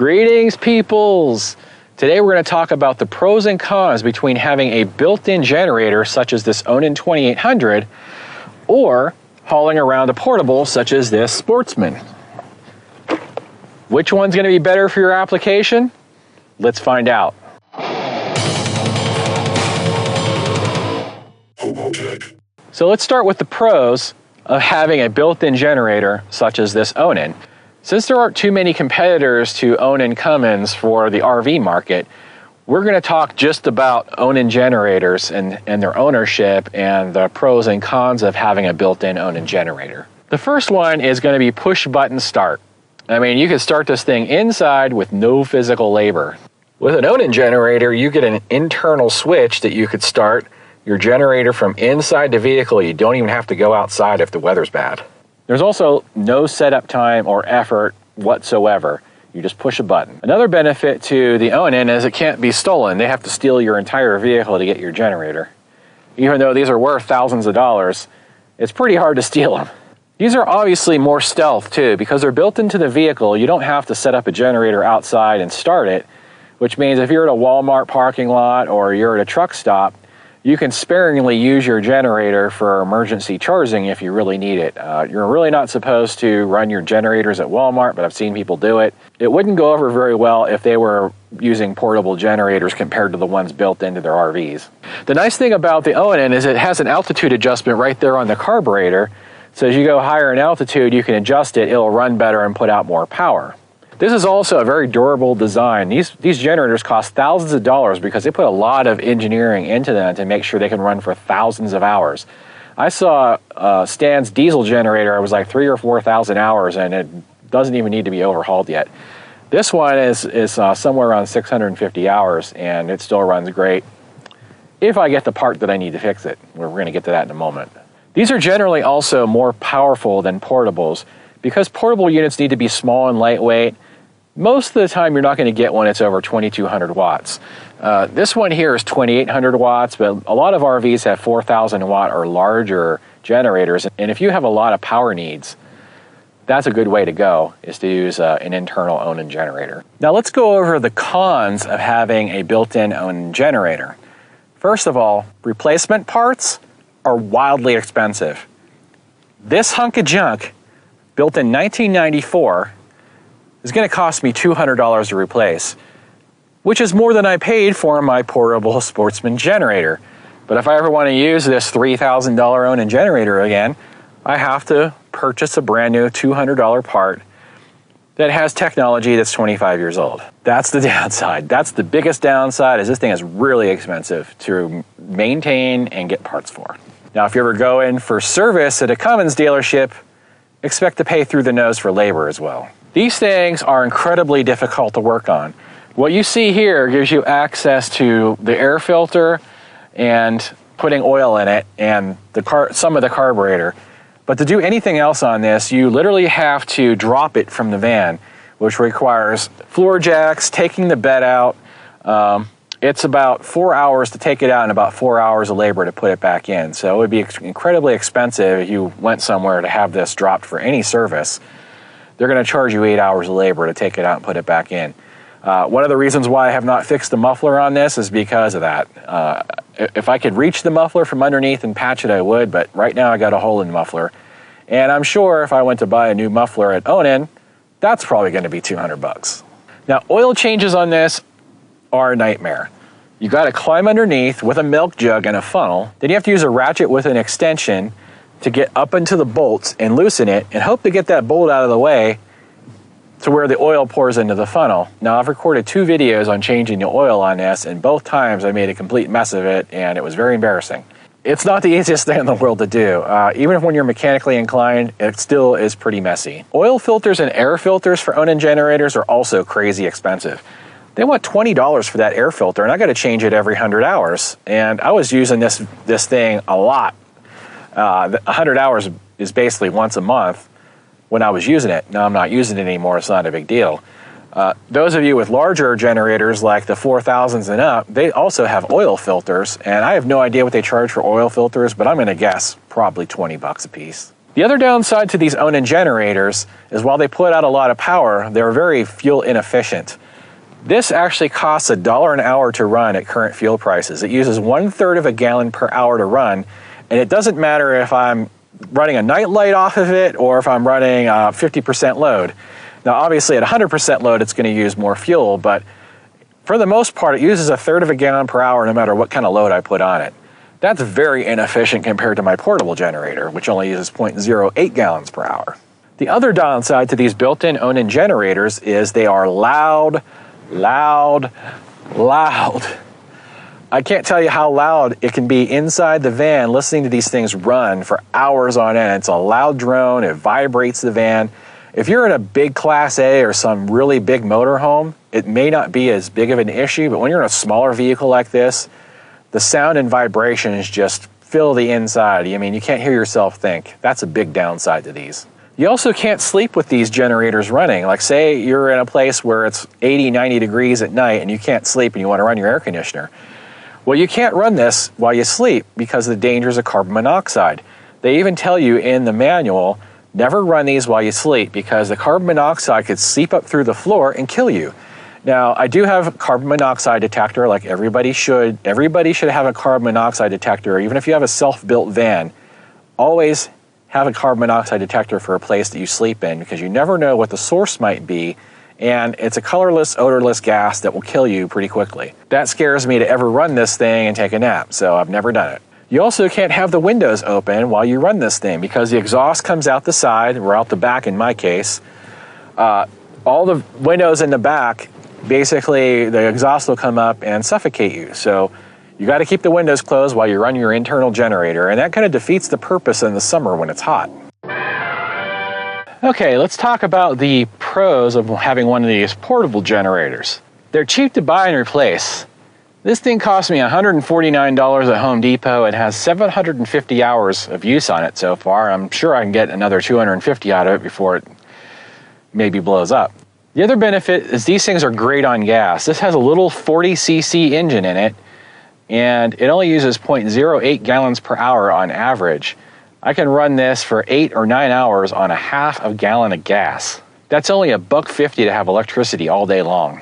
Greetings, peoples! Today we're going to talk about the pros and cons between having a built-in generator such as this ONAN 2800 or hauling around a portable such as this Sportsman. Which one's going to be better for your application? Let's find out. HOBOTECH. So let's start with the pros of having a built-in generator such as this ONAN. Since there aren't too many competitors to ONAN Cummins for the RV market, we're going to talk just about ONAN generators and their ownership and the pros and cons of having a built-in ONAN generator. The first one is going to be push-button start. I mean, you can start this thing inside with no physical labor. With an ONAN generator, you get an internal switch that you could start your generator from inside the vehicle. You don't even have to go outside if the weather's bad. There's also no setup time or effort whatsoever. You just push a button. Another benefit to the ONAN is it can't be stolen. They have to steal your entire vehicle to get your generator. Even though these are worth thousands of dollars, it's pretty hard to steal them. These are obviously more stealth too, because they're built into the vehicle. You don't have to set up a generator outside and start it, which means if you're at a Walmart parking lot or you're at a truck stop, you can sparingly use your generator for emergency charging if you really need it. You're really not supposed to run your generators at Walmart, but I've seen people do it. It wouldn't go over very well if they were using portable generators compared to the ones built into their RVs. The nice thing about the ONAN is it has an altitude adjustment right there on the carburetor. So as you go higher in altitude, you can adjust it, it'll run better and put out more power. This is also a very durable design. These generators cost thousands of dollars because they put a lot of engineering into them to make sure they can run for thousands of hours. I saw Stan's diesel generator, it was like 3,000 or 4,000 hours, and it doesn't even need to be overhauled yet. This one is somewhere around 650 hours, and it still runs great if I get the part that I need to fix it. We're going to get to that in a moment. These are generally also more powerful than portables. Because portable units need to be small and lightweight, most of the time you're not going to get one that's over 2,200 watts. This one here is 2,800 watts, but a lot of RVs have 4,000 watt or larger generators. And if you have a lot of power needs, that's a good way to go, is to use an internal ONAN generator. Now let's go over the cons of having a built-in ONAN generator. First of all, replacement parts are wildly expensive. This hunk of junk, built in 1994, is going to cost me $200 to replace, which is more than I paid for my portable Sportsman generator. But if I ever want to use this $3,000 ONAN generator again, I have to purchase a brand new $200 part that has technology that's 25 years old. That's the downside. That's the biggest downside, is this thing is really expensive to maintain and get parts for. Now, if you ever go in for service at a Cummins dealership, expect to pay through the nose for labor as well. These things are incredibly difficult to work on. What you see here gives you access to the air filter and putting oil in it and some of the carburetor. But to do anything else on this, you literally have to drop it from the van, which requires floor jacks, taking the bed out. It's about 4 hours to take it out and about 4 hours of labor to put it back in. So it would be incredibly expensive if you went somewhere to have this dropped for any service. They're going to charge you 8 hours of labor to take it out and put it back in. One of the reasons why I have not fixed the muffler on this is because of that. If I could reach the muffler from underneath and patch it, I would, but right now I got a hole in the muffler. And I'm sure if I went to buy a new muffler at ONAN, that's probably going to be 200 bucks. Now, oil changes on this are a nightmare. You got to climb underneath with a milk jug and a funnel. Then you have to use a ratchet with an extension to get up into the bolts and loosen it and hope to get that bolt out of the way to where the oil pours into the funnel. Now, I've recorded 2 videos on changing the oil on this, and both times I made a complete mess of it, and it was very embarrassing. It's not the easiest thing in the world to do. Even when you're mechanically inclined, it still is pretty messy. Oil filters and air filters for ONAN generators are also crazy expensive. They want $20 for that air filter, and I got to change it every 100 hours. And I was using this thing a lot. 100 hours is basically once a month when I was using it. Now I'm not using it anymore, it's not a big deal. Those of you with larger generators like the 4000s and up, they also have oil filters, and I have no idea what they charge for oil filters, but I'm going to guess probably 20 bucks a piece. The other downside to these ONAN generators is while they put out a lot of power, they're very fuel inefficient. This actually costs $1 an hour to run at current fuel prices. It uses 1/3 of a gallon per hour to run, and it doesn't matter if I'm running a night light off of it or if I'm running 50% load. Now obviously at 100% load it's going to use more fuel, but for the most part it uses 1/3 of a gallon per hour no matter what kind of load I put on it. That's very inefficient compared to my portable generator, which only uses 0.08 gallons per hour. The other downside to these built-in ONAN generators is they are loud. I can't tell you how loud it can be inside the van listening to these things run for hours on end. It's a loud drone, it vibrates the van. If you're in a big Class A or some really big motorhome, it may not be as big of an issue, but when you're in a smaller vehicle like this, the sound and vibrations just fill the inside. I mean, you can't hear yourself think. That's a big downside to these. You also can't sleep with these generators running. Like say you're in a place where it's 80, 90 degrees at night and you can't sleep and you want to run your air conditioner. Well, you can't run this while you sleep because of the dangers of carbon monoxide. They even tell you in the manual, never run these while you sleep because the carbon monoxide could seep up through the floor and kill you. Now, I do have a carbon monoxide detector like everybody should. Everybody should have a carbon monoxide detector, even if you have a self-built van. Always have a carbon monoxide detector for a place that you sleep in because you never know what the source might be, and it's a colorless, odorless gas that will kill you pretty quickly. That scares me to ever run this thing and take a nap, so I've never done it. You also can't have the windows open while you run this thing because the exhaust comes out the side, or out the back in my case. All the windows in the back, basically the exhaust will come up and suffocate you. So you got to keep the windows closed while you run your internal generator, and that kind of defeats the purpose in the summer when it's hot. Okay, let's talk about the pros of having one of these portable generators. They're cheap to buy and replace. This thing cost me $149 at Home Depot. It has 750 hours of use on it so far. I'm sure I can get another 250 out of it before it maybe blows up. The other benefit is these things are great on gas. This has a little 40cc engine in it, and it only uses 0.08 gallons per hour on average. I can run this for 8 or 9 hours on a half a gallon of gas. That's only $1.50 to have electricity all day long.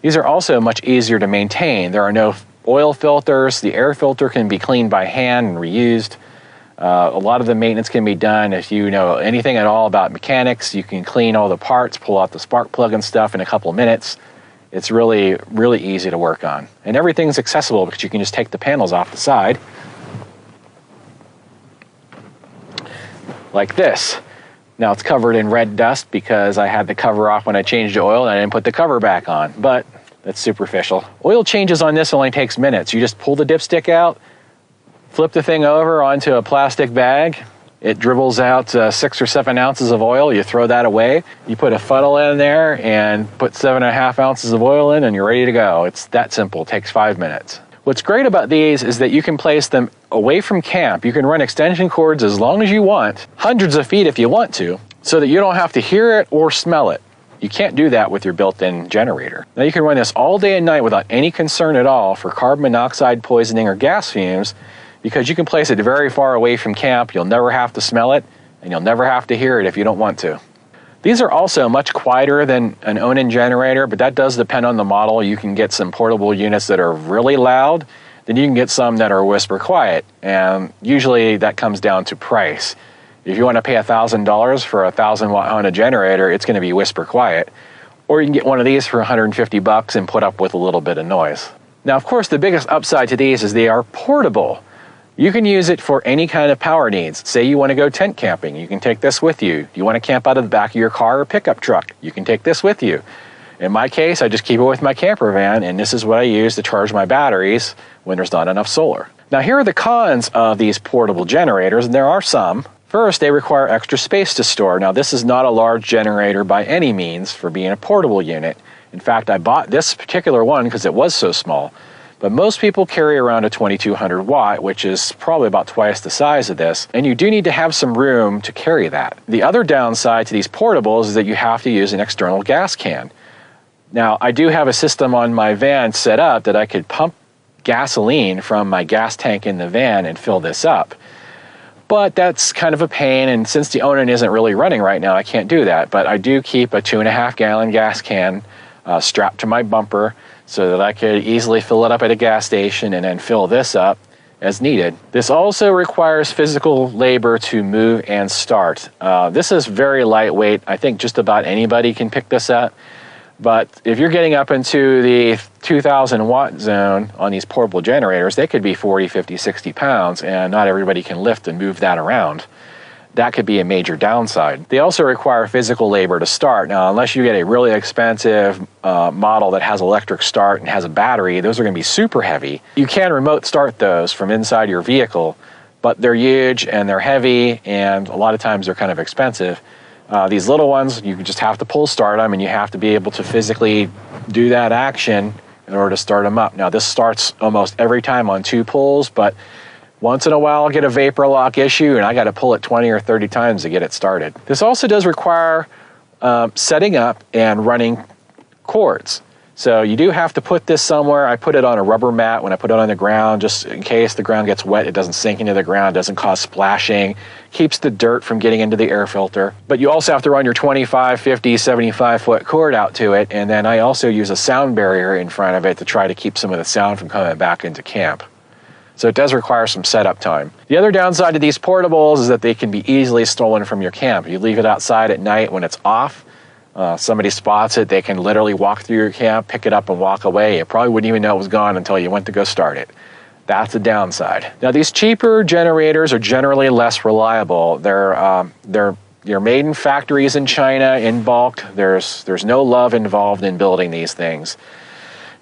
These are also much easier to maintain. There are no oil filters. The air filter can be cleaned by hand and reused. A lot of the maintenance can be done. If you know anything at all about mechanics, you can clean all the parts, pull out the spark plug and stuff in a couple of minutes. It's really, really easy to work on. And everything's accessible because you can just take the panels off the side, like this. Now it's covered in red dust because I had the cover off when I changed the oil and I didn't put the cover back on, but that's superficial. Oil changes on this only takes minutes. You just pull the dipstick out, flip the thing over onto a plastic bag. It dribbles out 6 or 7 ounces of oil. You throw that away. You put a funnel in there and put 7.5 ounces of oil in and you're ready to go. It's that simple. It takes 5 minutes. What's great about these is that you can place them away from camp. You can run extension cords as long as you want, hundreds of feet if you want to, so that you don't have to hear it or smell it. You can't do that with your built-in generator. Now you can run this all day and night without any concern at all for carbon monoxide poisoning or gas fumes, because you can place it very far away from camp. You'll never have to smell it, and you'll never have to hear it if you don't want to. These are also much quieter than an ONAN generator, but that does depend on the model. You can get some portable units that are really loud, then you can get some that are whisper quiet, and usually that comes down to price. If you want to pay $1,000 for a 1,000-watt ONAN generator, it's going to be whisper quiet. Or you can get one of these for $150 and put up with a little bit of noise. Now, of course, the biggest upside to these is they are portable. You can use it for any kind of power needs. Say you want to go tent camping, you can take this with you. You want to camp out of the back of your car or pickup truck, you can take this with you. In my case, I just keep it with my camper van, and this is what I use to charge my batteries when there's not enough solar. Now, here are the cons of these portable generators, and there are some. First, they require extra space to store. Now, this is not a large generator by any means for being a portable unit. In fact, I bought this particular one because it was so small. But most people carry around a 2200 watt, which is probably about twice the size of this, and you do need to have some room to carry that. The other downside to these portables is that you have to use an external gas can. Now, I do have a system on my van set up that I could pump gasoline from my gas tank in the van and fill this up. But that's kind of a pain, and since the Onan isn't really running right now, I can't do that. But I do keep a 2.5 gallon gas can strapped to my bumper so that I could easily fill it up at a gas station and then fill this up as needed. This also requires physical labor to move and start. This is very lightweight. I think just about anybody can pick this up. But if you're getting up into the 2,000 watt zone on these portable generators, they could be 40, 50, 60 pounds, and not everybody can lift and move that around. That could be a major downside. They also require physical labor to start. Now, unless you get a really expensive model that has electric start and has a battery, those are going to be super heavy. You can remote start those from inside your vehicle, but they're huge and they're heavy, and a lot of times they're kind of expensive. These little ones, you just have to pull start them, and you have to be able to physically do that action in order to start them up. Now, this starts almost every time on 2 pulls, but once in a while I'll get a vapor lock issue and I got to pull it 20 or 30 times to get it started. This also does require setting up and running cords. So you do have to put this somewhere. I put it on a rubber mat when I put it on the ground, just in case the ground gets wet, it doesn't sink into the ground, doesn't cause splashing, keeps the dirt from getting into the air filter. But you also have to run your 25, 50, 75 foot cord out to it, and then I also use a sound barrier in front of it to try to keep some of the sound from coming back into camp. So it does require some setup time. The other downside to these portables is that they can be easily stolen from your camp. You leave it outside at night when it's off, somebody spots it, they can literally walk through your camp, pick it up and walk away. You probably wouldn't even know it was gone until you went to go start it. That's a downside. Now, these cheaper generators are generally less reliable. They're made in factories in China in bulk. There's no love involved in building these things.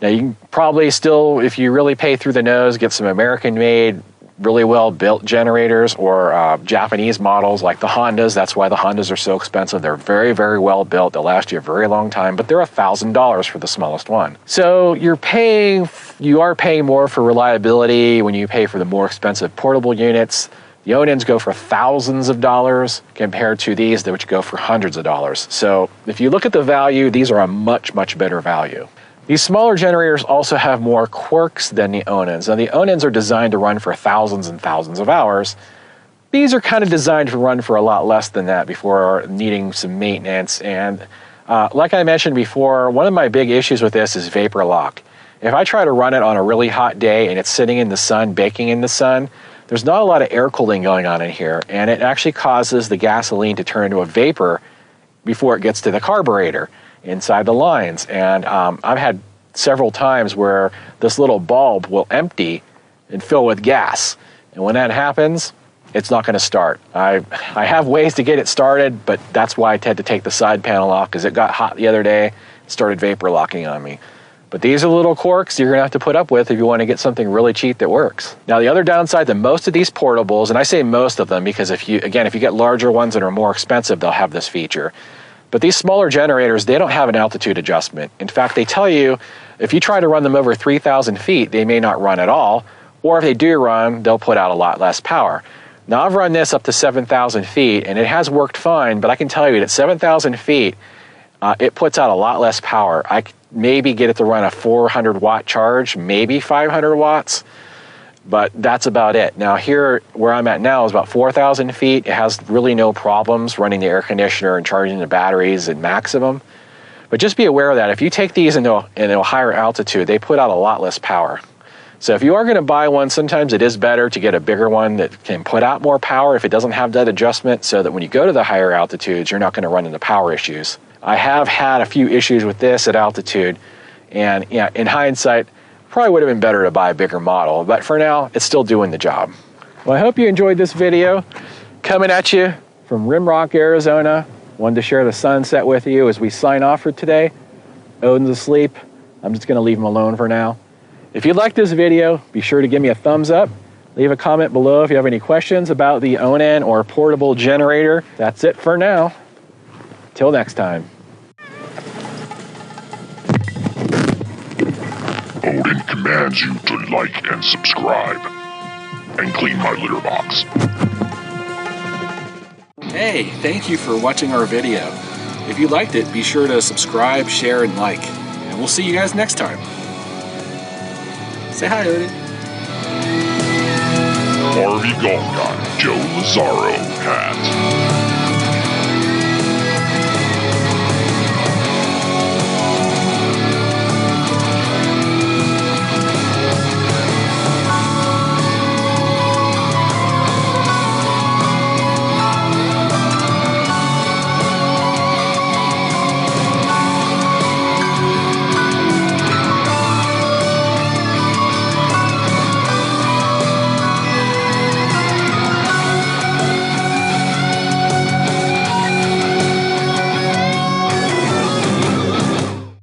Now, you can probably still, if you really pay through the nose, get some American-made, really well-built generators, or Japanese models like the Hondas. That's why the Hondas are so expensive. They're very, very well-built. They'll last you a very long time, but they're $1,000 for the smallest one. So you are paying more for reliability when you pay for the more expensive portable units. The Onans go for thousands of dollars compared to these, which go for hundreds of dollars. So if you look at the value, these are a much, much better value. These smaller generators also have more quirks than the Onans. Now, the Onans are designed to run for thousands and thousands of hours. These are kind of designed to run for a lot less than that before needing some maintenance. And like I mentioned before, one of my big issues with this is vapor lock. If I try to run it on a really hot day and it's sitting in the sun, baking in the sun, there's not a lot of air cooling going on in here, and it actually causes the gasoline to turn into a vapor before it gets to the carburetor inside the lines. And I've had several times where this little bulb will empty and fill with gas. And when that happens, it's not going to start. I have ways to get it started, but that's why I had to take the side panel off, because it got hot the other day, it started vapor locking on me. But these are little quirks you're going to have to put up with if you want to get something really cheap that works. Now, the other downside to most of these portables, and I say most of them because if you get larger ones that are more expensive, they'll have this feature. But these smaller generators, they don't have an altitude adjustment. In fact, they tell you if you try to run them over 3,000 feet, they may not run at all, or if they do run, they'll put out a lot less power. Now, I've run this up to 7,000 feet, and it has worked fine, but I can tell you that at 7,000 feet, it puts out a lot less power. I maybe get it to run a 400 watt charge, maybe 500 watts, but that's about it. Now, here where I'm at now is about 4,000 feet. It has really no problems running the air conditioner and charging the batteries at maximum. But just be aware of that. If you take these into a higher altitude, they put out a lot less power. So if you are going to buy one, sometimes it is better to get a bigger one that can put out more power if it doesn't have that adjustment, so that when you go to the higher altitudes, you're not going to run into power issues. I have had a few issues with this at altitude, and yeah, in hindsight, probably would have been better to buy a bigger model, but for now, it's still doing the job. Well, I hope you enjoyed this video. Coming at you from Rimrock, Arizona. Wanted to share the sunset with you as we sign off for today. Odin's asleep. I'm just going to leave him alone for now. If you liked this video, be sure to give me a thumbs up. Leave a comment below if you have any questions about the Onan or portable generator. That's it for now. Till next time. Odin commands you to like and subscribe, and clean my litter box. Hey, thank you for watching our video. If you liked it, be sure to subscribe, share, and like. And we'll see you guys next time. Say hi, Odin. RV Golf Guy Joe Lazaro hat.